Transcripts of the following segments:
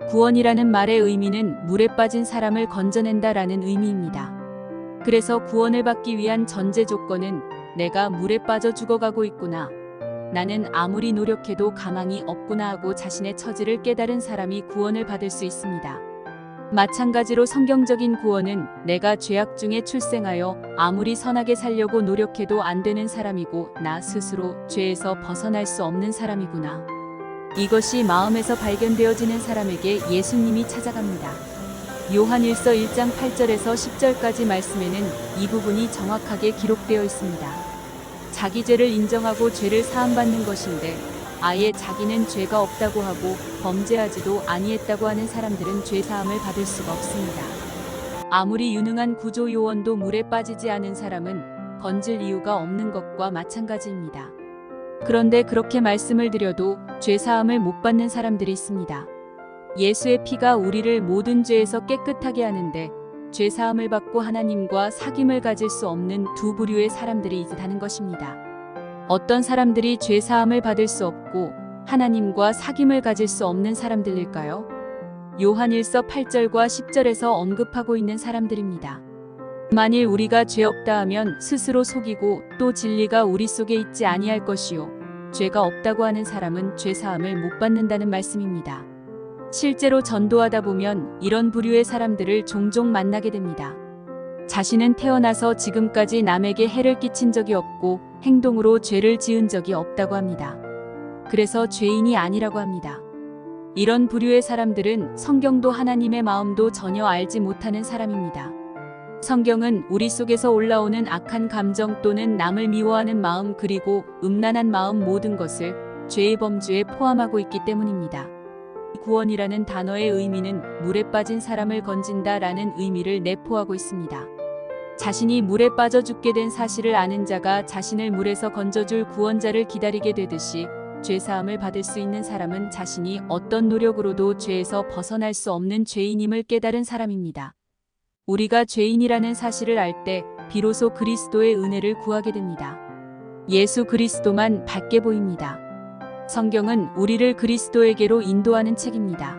구원이라는 말의 의미는 물에 빠진 사람을 건져낸다라는 의미입니다. 그래서 구원을 받기 위한 전제 조건은 내가 물에 빠져 죽어가고 있구나, 나는 아무리 노력해도 가망이 없구나 하고 자신의 처지를 깨달은 사람이 구원을 받을 수 있습니다. 마찬가지로 성경적인 구원은 내가 죄악 중에 출생하여 아무리 선하게 살려고 노력해도 안 되는 사람이고 나 스스로 죄에서 벗어날 수 없는 사람이구나, 이것이 마음에서 발견되어지는 사람에게 예수님이 찾아갑니다. 요한 1서 1장 8절에서 10절까지 말씀에는 이 부분이 정확하게 기록되어 있습니다. 자기 죄를 인정하고 죄를 사함받는 것인데 아예 자기는 죄가 없다고 하고 범죄하지도 아니했다고 하는 사람들은 죄 사함을 받을 수가 없습니다. 아무리 유능한 구조 요원도 물에 빠지지 않은 사람은 건질 이유가 없는 것과 마찬가지입니다. 그런데 그렇게 말씀을 드려도 죄 사함을 못 받는 사람들이 있습니다. 예수의 피가 우리를 모든 죄에서 깨끗하게 하는데 죄 사함을 받고 하나님과 사귐을 가질 수 없는 두 부류의 사람들이 있다는 것입니다. 어떤 사람들이 죄 사함을 받을 수 없고 하나님과 사귐을 가질 수 없는 사람들일까요? 요한 1서 8절과 10절에서 언급하고 있는 사람들입니다. 만일 우리가 죄 없다 하면 스스로 속이고 또 진리가 우리 속에 있지 아니할 것이요, 죄가 없다고 하는 사람은 죄 사함을 못 받는다는 말씀입니다. 실제로 전도하다 보면 이런 부류의 사람들을 종종 만나게 됩니다. 자신은 태어나서 지금까지 남에게 해를 끼친 적이 없고 행동으로 죄를 지은 적이 없다고 합니다. 그래서 죄인이 아니라고 합니다. 이런 부류의 사람들은 성경도 하나님의 마음도 전혀 알지 못하는 사람입니다. 성경은 우리 속에서 올라오는 악한 감정 또는 남을 미워하는 마음 그리고 음란한 마음 모든 것을 죄의 범주에 포함하고 있기 때문입니다. 구원이라는 단어의 의미는 물에 빠진 사람을 건진다라는 의미를 내포하고 있습니다. 자신이 물에 빠져 죽게 된 사실을 아는 자가 자신을 물에서 건져줄 구원자를 기다리게 되듯이 죄사함을 받을 수 있는 사람은 자신이 어떤 노력으로도 죄에서 벗어날 수 없는 죄인임을 깨달은 사람입니다. 우리가 죄인이라는 사실을 알 때 비로소 그리스도의 은혜를 구하게 됩니다. 예수 그리스도만 밝게 보입니다. 성경은 우리를 그리스도에게로 인도하는 책입니다.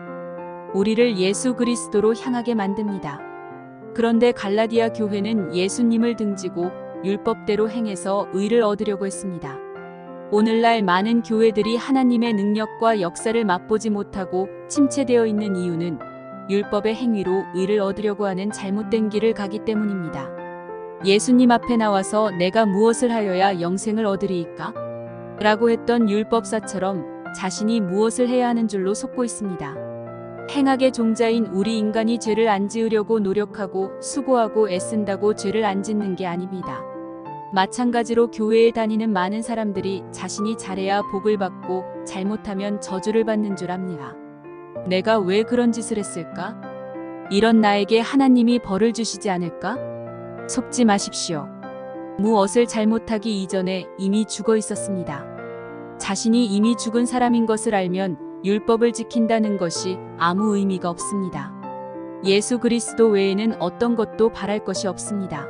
우리를 예수 그리스도로 향하게 만듭니다. 그런데 갈라디아 교회는 예수님을 등지고 율법대로 행해서 의를 얻으려고 했습니다. 오늘날 많은 교회들이 하나님의 능력과 역사를 맛보지 못하고 침체되어 있는 이유는 율법의 행위로 의를 얻으려고 하는 잘못된 길을 가기 때문입니다. 예수님 앞에 나와서 내가 무엇을 하여야 영생을 얻으리이까? 라고 했던 율법사처럼 자신이 무엇을 해야 하는 줄로 속고 있습니다. 행악의 종자인 우리 인간이 죄를 안 지으려고 노력하고 수고하고 애쓴다고 죄를 안 짓는 게 아닙니다. 마찬가지로 교회에 다니는 많은 사람들이 자신이 잘해야 복을 받고 잘못하면 저주를 받는 줄 압니다. 내가 왜 그런 짓을 했을까? 이런 나에게 하나님이 벌을 주시지 않을까? 속지 마십시오. 무엇을 잘못하기 이전에 이미 죽어 있었습니다. 자신이 이미 죽은 사람인 것을 알면 율법을 지킨다는 것이 아무 의미가 없습니다. 예수 그리스도 외에는 어떤 것도 바랄 것이 없습니다.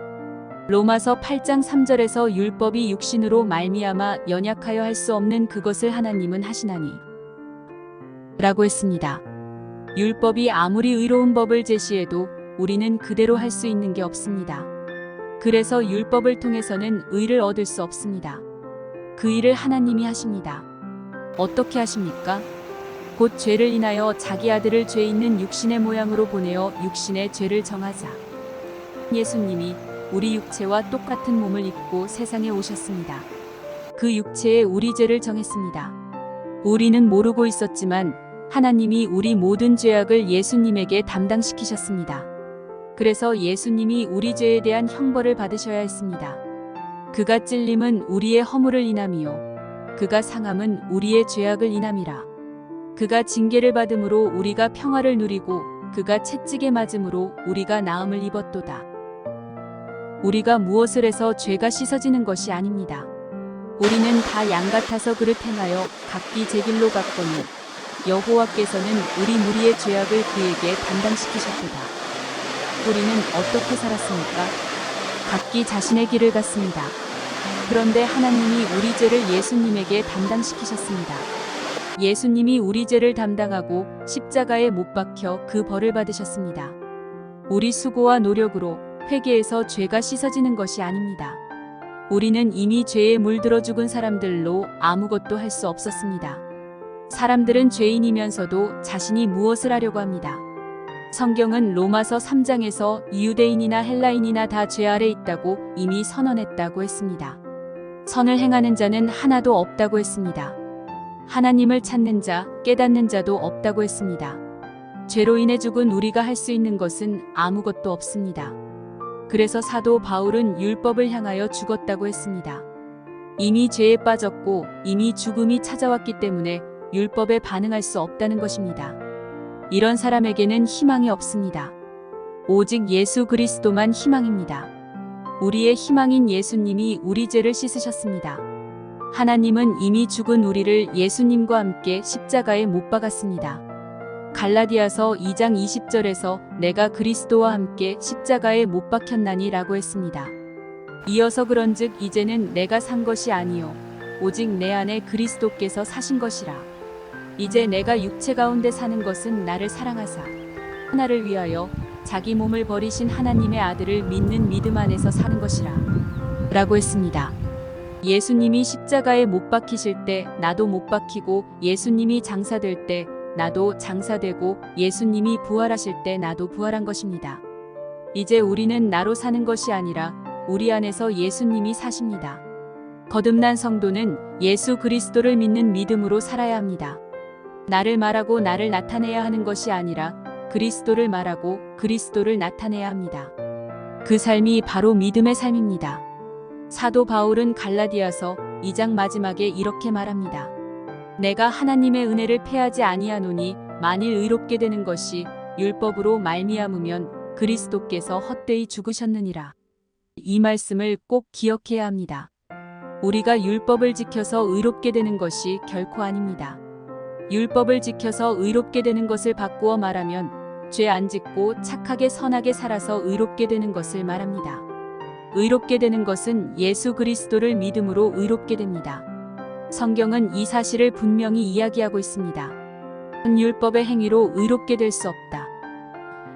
로마서 8장 3절에서 율법이 육신으로 말미암아 연약하여 할 수 없는 그것을 하나님은 하시나니 라고 했습니다. 율법이 아무리 의로운 법을 제시해도 우리는 그대로 할 수 있는 게 없습니다. 그래서 율법을 통해서는 의를 얻을 수 없습니다. 그 일을 하나님이 하십니다. 어떻게 하십니까? 곧 죄를 인하여 자기 아들을 죄 있는 육신의 모양으로 보내어 육신의 죄를 정하자. 예수님이 우리 육체와 똑같은 몸을 입고 세상에 오셨습니다. 그 육체에 우리 죄를 정했습니다. 우리는 모르고 있었지만 하나님이 우리 모든 죄악을 예수님에게 담당시키셨습니다. 그래서 예수님이 우리 죄에 대한 형벌을 받으셔야 했습니다. 그가 찔림은 우리의 허물을 인함이요 그가 상함은 우리의 죄악을 인함이라. 그가 징계를 받음으로 우리가 평화를 누리고 그가 채찍에 맞음으로 우리가 나음을 입었도다. 우리가 무엇을 해서 죄가 씻어지는 것이 아닙니다. 우리는 다 양 같아서 그를 행하여 각기 제 길로 갔거니 여호와께서는 우리 무리의 죄악을 그에게 담당시키셨도다. 우리는 어떻게 살았습니까? 각기 자신의 길을 갔습니다. 그런데 하나님이 우리 죄를 예수님에게 담당시키셨습니다. 예수님이 우리 죄를 담당하고 십자가에 못 박혀 그 벌을 받으셨습니다. 우리 수고와 노력으로 회개해서 죄가 씻어지는 것이 아닙니다. 우리는 이미 죄에 물들어 죽은 사람들로 아무것도 할 수 없었습니다. 사람들은 죄인이면서도 자신이 무엇을 하려고 합니다. 성경은 로마서 3장에서 유대인이나 헬라인이나 다 죄 아래 있다고 이미 선언했다고 했습니다. 선을 행하는 자는 하나도 없다고 했습니다. 하나님을 찾는 자, 깨닫는 자도 없다고 했습니다. 죄로 인해 죽은 우리가 할 수 있는 것은 아무것도 없습니다. 그래서 사도 바울은 율법을 향하여 죽었다고 했습니다. 이미 죄에 빠졌고 이미 죽음이 찾아왔기 때문에 율법에 반응할 수 없다는 것입니다. 이런 사람에게는 희망이 없습니다. 오직 예수 그리스도만 희망입니다. 우리의 희망인 예수님이 우리 죄를 씻으셨습니다. 하나님은 이미 죽은 우리를 예수님과 함께 십자가에 못 박았습니다. 갈라디아서 2장 20절에서 내가 그리스도와 함께 십자가에 못 박혔나니 라고 했습니다. 이어서 그런즉 이제는 내가 산 것이 아니요 오직 내 안에 그리스도께서 사신 것이라. 이제 내가 육체 가운데 사는 것은 나를 사랑하사 하나를 위하여 자기 몸을 버리신 하나님의 아들을 믿는 믿음 안에서 사는 것이라 라고 했습니다. 예수님이 십자가에 못 박히실 때 나도 못 박히고 예수님이 장사될 때 나도 장사되고 예수님이 부활하실 때 나도 부활한 것입니다. 이제 우리는 나로 사는 것이 아니라 우리 안에서 예수님이 사십니다. 거듭난 성도는 예수 그리스도를 믿는 믿음으로 살아야 합니다. 나를 말하고 나를 나타내야 하는 것이 아니라 그리스도를 말하고 그리스도를 나타내야 합니다. 그 삶이 바로 믿음의 삶입니다. 사도 바울은 갈라디아서 2장 마지막에 이렇게 말합니다. 내가 하나님의 은혜를 패하지 아니하노니 만일 의롭게 되는 것이 율법으로 말미암으면 그리스도께서 헛되이 죽으셨느니라. 이 말씀을 꼭 기억해야 합니다. 우리가 율법을 지켜서 의롭게 되는 것이 결코 아닙니다. 율법을 지켜서 의롭게 되는 것을 바꾸어 말하면 죄 안 짓고 착하게 선하게 살아서 의롭게 되는 것을 말합니다. 의롭게 되는 것은 예수 그리스도를 믿음으로 의롭게 됩니다. 성경은 이 사실을 분명히 이야기하고 있습니다. 율법의 행위로 의롭게 될 수 없다.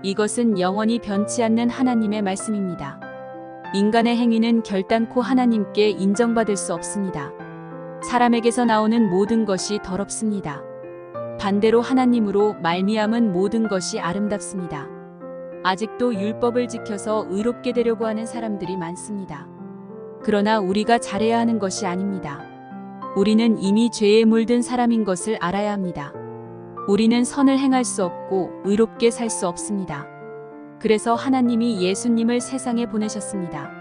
이것은 영원히 변치 않는 하나님의 말씀입니다. 인간의 행위는 결단코 하나님께 인정받을 수 없습니다. 사람에게서 나오는 모든 것이 더럽습니다. 반대로 하나님으로 말미암은 모든 것이 아름답습니다. 아직도 율법을 지켜서 의롭게 되려고 하는 사람들이 많습니다. 그러나 우리가 잘해야 하는 것이 아닙니다. 우리는 이미 죄에 물든 사람인 것을 알아야 합니다. 우리는 선을 행할 수 없고 의롭게 살 수 없습니다. 그래서 하나님이 예수님을 세상에 보내셨습니다.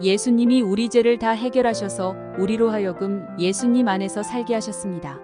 예수님이 우리 죄를 다 해결하셔서 우리로 하여금 예수님 안에서 살게 하셨습니다.